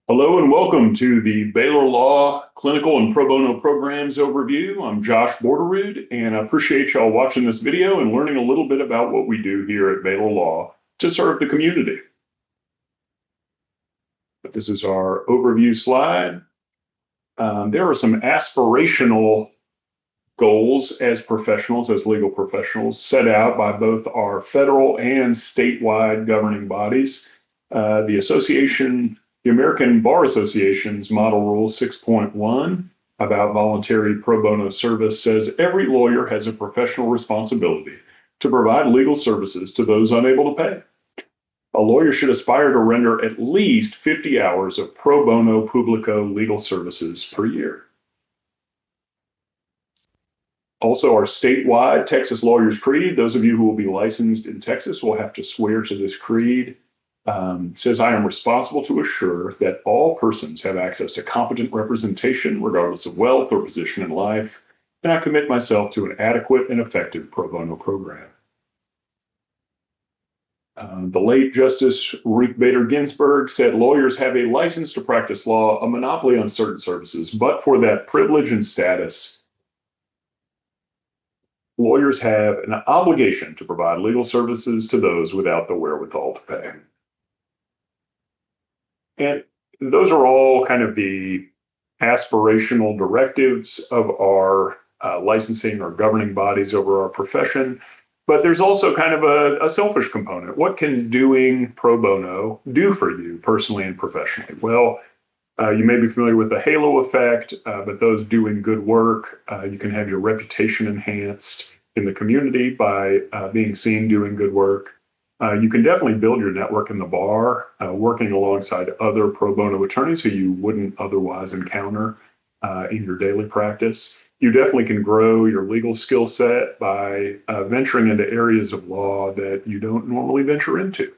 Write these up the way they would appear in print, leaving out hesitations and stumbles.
Hello and welcome to the Baylor Law Clinical and Pro Bono Programs Overview. I'm Josh Borderud, and I appreciate y'all watching this video and learning a little bit about what we do here at Baylor Law to serve the community. But this is our overview slide. There are some aspirational goals as professionals, as legal professionals, set out by both our federal and statewide governing bodies. The American Bar Association's Model Rule 6.1 about voluntary pro bono service says every lawyer has a professional responsibility to provide legal services to those unable to pay. A lawyer should aspire to render at least 50 hours of pro bono publico legal services per year. Also, our statewide Texas Lawyers Creed, those of you who will be licensed in Texas will have to swear to this creed. Says, I am responsible to assure that all persons have access to competent representation, regardless of wealth or position in life, and I commit myself to an adequate and effective pro bono program. The late Justice Ruth Bader Ginsburg said lawyers have a license to practice law, a monopoly on certain services, but for that privilege and status, lawyers have an obligation to provide legal services to those without the wherewithal to pay. And those are all kind of the aspirational directives of our licensing or governing bodies over our profession. But there's also kind of a selfish component. What can doing pro bono do for you personally and professionally? Well, you may be familiar with the halo effect, but those doing good work, you can have your reputation enhanced in the community by being seen doing good work. You can definitely build your network in the bar, working alongside other pro bono attorneys who you wouldn't otherwise encounter in your daily practice. You definitely can grow your legal skill set by venturing into areas of law that you don't normally venture into.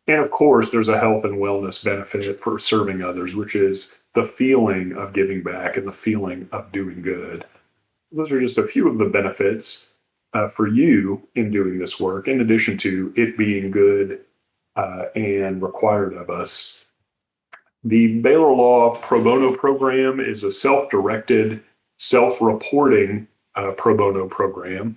And of course, there's a health and wellness benefit for serving others, which is the feeling of giving back and the feeling of doing good. Those are just a few of the benefits for you in doing this work, in addition to it being good and required of us. The Baylor Law Pro Bono Program is a self-directed, self-reporting pro bono program.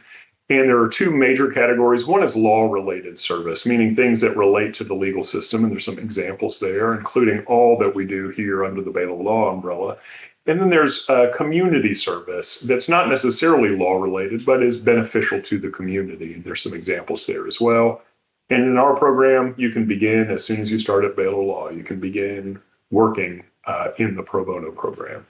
And there are two major categories. One is law-related service, meaning things that relate to the legal system. And there's some examples there, including all that we do here under the Baylor Law umbrella. And then there's community service that's not necessarily law-related, but is beneficial to the community. And there's some examples there as well. And in our program, you can begin as soon as you start at Baylor Law. You can begin working in the pro bono program.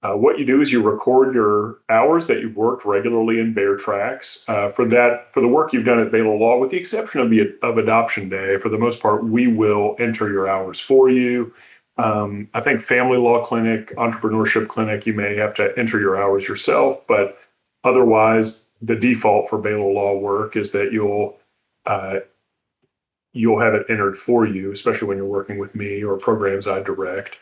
What you do is you record your hours that you've worked regularly in Bear Tracks. For the work you've done at Baylor Law, with the exception of Adoption Day, for the most part, we will enter your hours for you. I think Family Law Clinic, Entrepreneurship Clinic, you may have to enter your hours yourself, but otherwise, the default for Baylor Law work is that you'll have it entered for you, especially when you're working with me or programs I direct.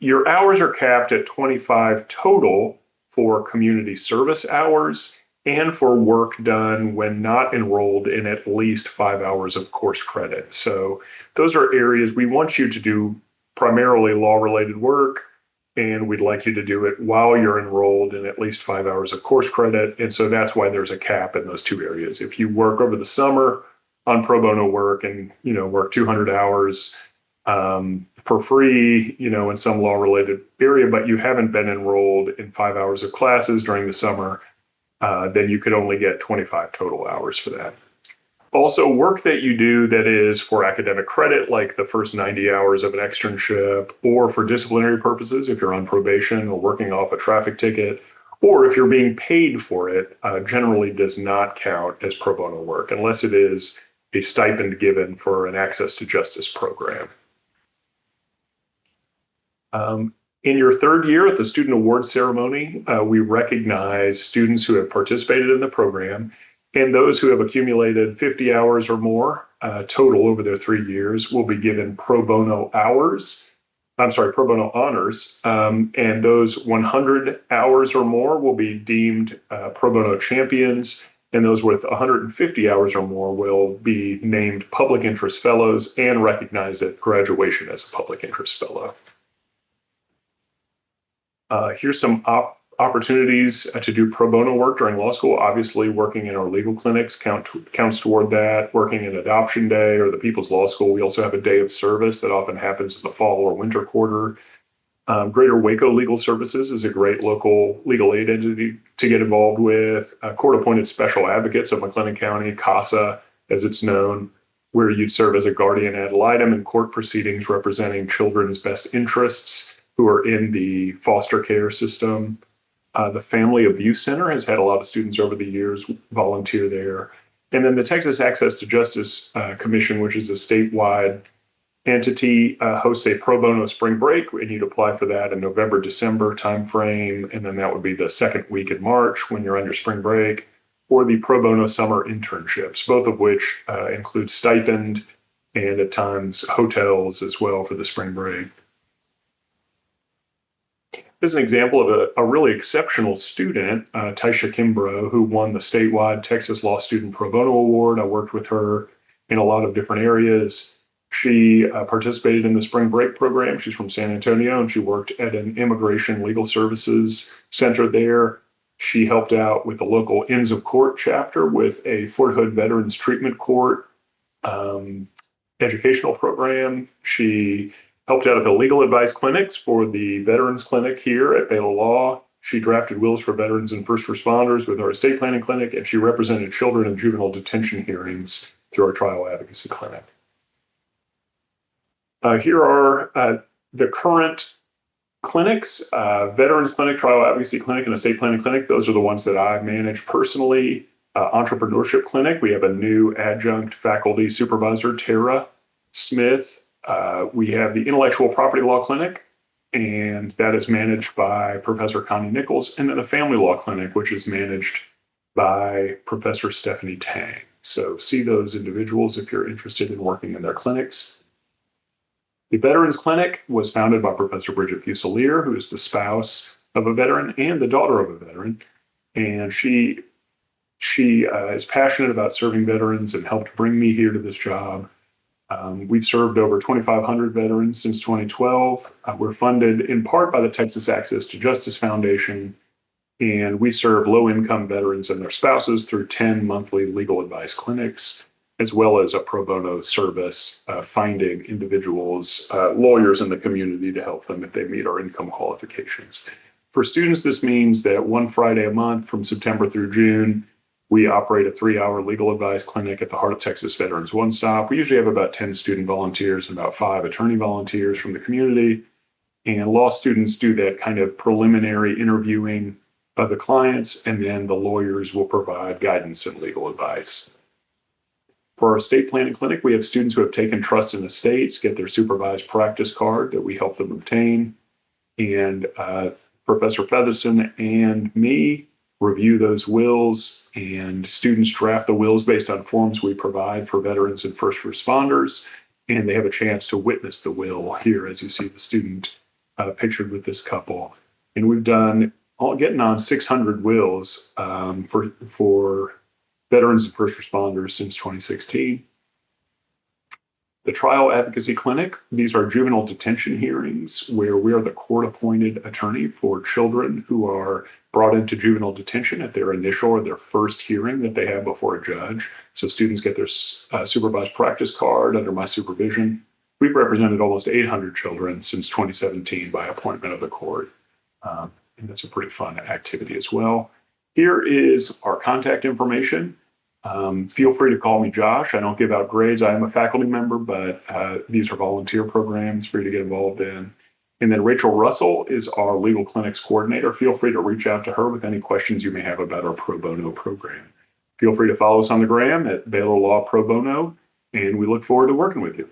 Your hours are capped at 25 total for community service hours and for work done when not enrolled in at least 5 hours of course credit. So those are areas we want you to do primarily law-related work, and we'd like you to do it while you're enrolled in at least 5 hours of course credit. And so that's why there's a cap in those two areas. If you work over the summer on pro bono work and work 200 hours for free, in some law-related area, but you haven't been enrolled in 5 hours of classes during the summer, then you could only get 25 total hours for that. Also, work that you do that is for academic credit, like the first 90 hours of an externship, or for disciplinary purposes, if you're on probation or working off a traffic ticket, or if you're being paid for it, generally does not count as pro bono work, unless it is a stipend given for an access to justice program. In your third year at the Student Award Ceremony, we recognize students who have participated in the program, and those who have accumulated 50 hours or more total over their 3 years will be given pro bono honors. And those 100 hours or more will be deemed pro bono champions And those with 150 hours or more will be named public interest fellows and recognized at graduation as a public interest fellow. Here's some opportunities to do pro bono work during law school. Obviously, working in our legal clinics counts toward that. Working in adoption day or the People's Law School, we also have a day of service that often happens in the fall or winter quarter. Greater Waco Legal Services is a great local legal aid entity to get involved with. Court-appointed special advocates of McLennan County, CASA, as it's known, where you'd serve as a guardian ad litem in court proceedings representing children's best interests who are in the foster care system. The Family Abuse Center has had a lot of students over the years volunteer there. And then the Texas Access to Justice Commission, which is a statewide entity, hosts a pro bono spring break, and you'd apply for that in November, December timeframe, and then that would be the second week in March when you're on your spring break, or the pro bono summer internships, both of which include stipend and at times hotels as well for the spring break. This is an example of a really exceptional student, Taisha Kimbrough, who won the statewide Texas Law Student Pro Bono Award. I worked with her in a lot of different areas. She participated in the spring break program. She's from San Antonio, and she worked at an immigration legal services center there. She helped out with the local Ends of Court chapter with a Fort Hood Veterans Treatment Court educational program. She helped out at the legal advice clinics for the Veterans Clinic here at Baylor Law. She drafted wills for veterans and first responders with our estate planning clinic, and she represented children in juvenile detention hearings through our trial advocacy clinic. Here are the current clinics, Veterans Clinic, Trial Advocacy Clinic, and Estate Planning Clinic. Those are the ones that I manage personally. Entrepreneurship Clinic, we have a new adjunct faculty supervisor, Tara Smith. We have the Intellectual Property Law Clinic, and that is managed by Professor Connie Nichols, and then the Family Law Clinic, which is managed by Professor Stephanie Tang. So see those individuals if you're interested in working in their clinics. The Veterans Clinic was founded by Professor Bridget Fusilier, who is the spouse of a veteran and the daughter of a veteran. And she is passionate about serving veterans and helped bring me here to this job. We've served over 2,500 veterans since 2012. We're funded in part by the Texas Access to Justice Foundation, and we serve low-income veterans and their spouses through 10 monthly legal advice clinics, as well as a pro bono service, finding individuals, lawyers in the community to help them if they meet our income qualifications. For students, this means that one Friday a month from September through June, we operate a 3-hour legal advice clinic at the Heart of Texas Veterans One Stop. We usually have about 10 student volunteers and about 5 attorney volunteers from the community. And law students do that kind of preliminary interviewing of the clients, and then the lawyers will provide guidance and legal advice. For our estate planning clinic, we have students who have taken trust in estates, get their supervised practice card that we help them obtain. And Professor Featherson and me review those wills, and students draft the wills based on forms we provide for veterans and first responders, and they have a chance to witness the will here, as you see the student pictured with this couple. And we've done getting on 600 wills for veterans and first responders since 2016. The Trial Advocacy Clinic, these are juvenile detention hearings where we are the court-appointed attorney for children who are brought into juvenile detention at their initial or their first hearing that they have before a judge. So students get their supervised practice card under my supervision. We've represented almost 800 children since 2017 by appointment of the court. And that's a pretty fun activity as well. Here is our contact information. Feel free to call me Josh. I don't give out grades. I am a faculty member, but these are volunteer programs for you to get involved in. And then Rachel Russell is our legal clinics coordinator. Feel free to reach out to her with any questions you may have about our pro bono program. Feel free to follow us on the gram at Baylor Law Pro Bono, and we look forward to working with you.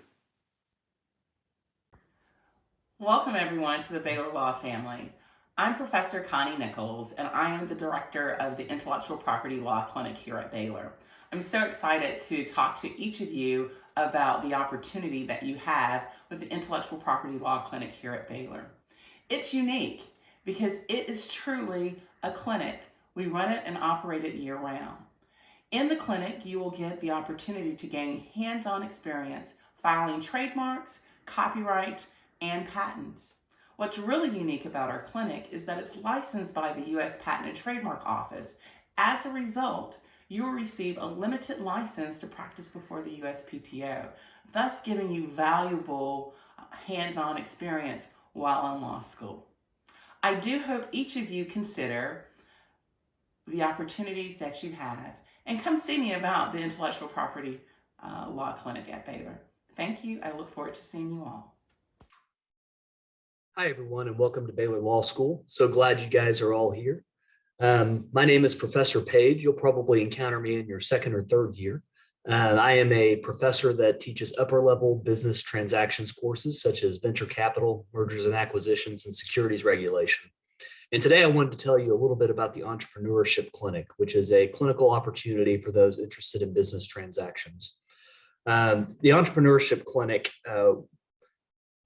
Welcome everyone to the Baylor Law family. I'm Professor Connie Nichols, and I am the director of the Intellectual Property Law Clinic here at Baylor. I'm so excited to talk to each of you about the opportunity that you have with the Intellectual Property Law Clinic here at Baylor. It's unique because it is truly a clinic. We run it and operate it year-round. In the clinic, you will get the opportunity to gain hands-on experience filing trademarks, copyright, and patents. What's really unique about our clinic is that it's licensed by the U.S. Patent and Trademark Office. As a result, you will receive a limited license to practice before the USPTO, thus giving you valuable hands-on experience while in law school. I do hope each of you consider the opportunities that you had and come see me about the intellectual property law clinic at Baylor. Thank you. I look forward to seeing you all. Hi, everyone, and welcome to Baylor Law School. So glad you guys are all here. My name is Professor Page. You'll probably encounter me in your second or third year. I am a professor that teaches upper-level business transactions courses such as venture capital, mergers and acquisitions, and securities regulation. And today I wanted to tell you a little bit about the Entrepreneurship Clinic, which is a clinical opportunity for those interested in business transactions. The Entrepreneurship Clinic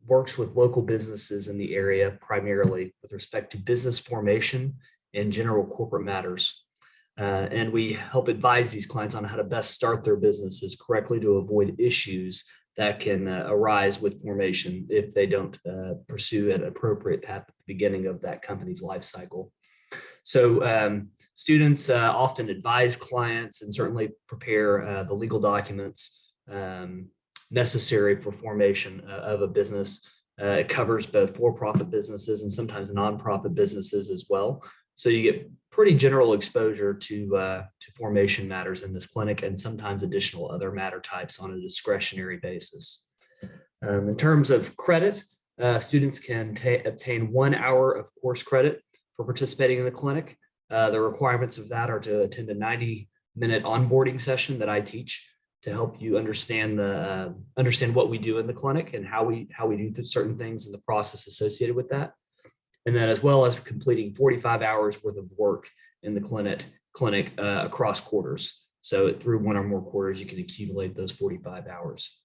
works with local businesses in the area primarily with respect to business formation and general corporate matters. And we help advise these clients on how to best start their businesses correctly to avoid issues that can arise with formation if they don't pursue an appropriate path at the beginning of that company's life cycle. So students often advise clients and certainly prepare the legal documents necessary for formation of a business. It covers both for-profit businesses and sometimes nonprofit businesses as well. So you get pretty general exposure to formation matters in this clinic and sometimes additional other matter types on a discretionary basis. In terms of credit, students can obtain 1 hour of course credit for participating in the clinic. The requirements of that are to attend a 90-minute onboarding session that I teach to help you understand what we do in the clinic and how we do certain things and the process associated with that. And then as well as completing 45 hours worth of work in the clinic across quarters. So through one or more quarters, you can accumulate those 45 hours.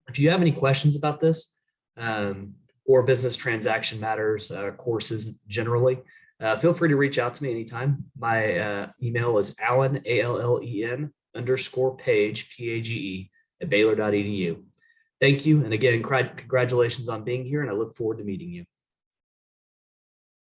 If you have any questions about this or business transaction matters courses generally, feel free to reach out to me anytime. My email is Allen, ALLEN _Page, PAGE @Baylor.edu. Thank you. And again, congratulations on being here, and I look forward to meeting you.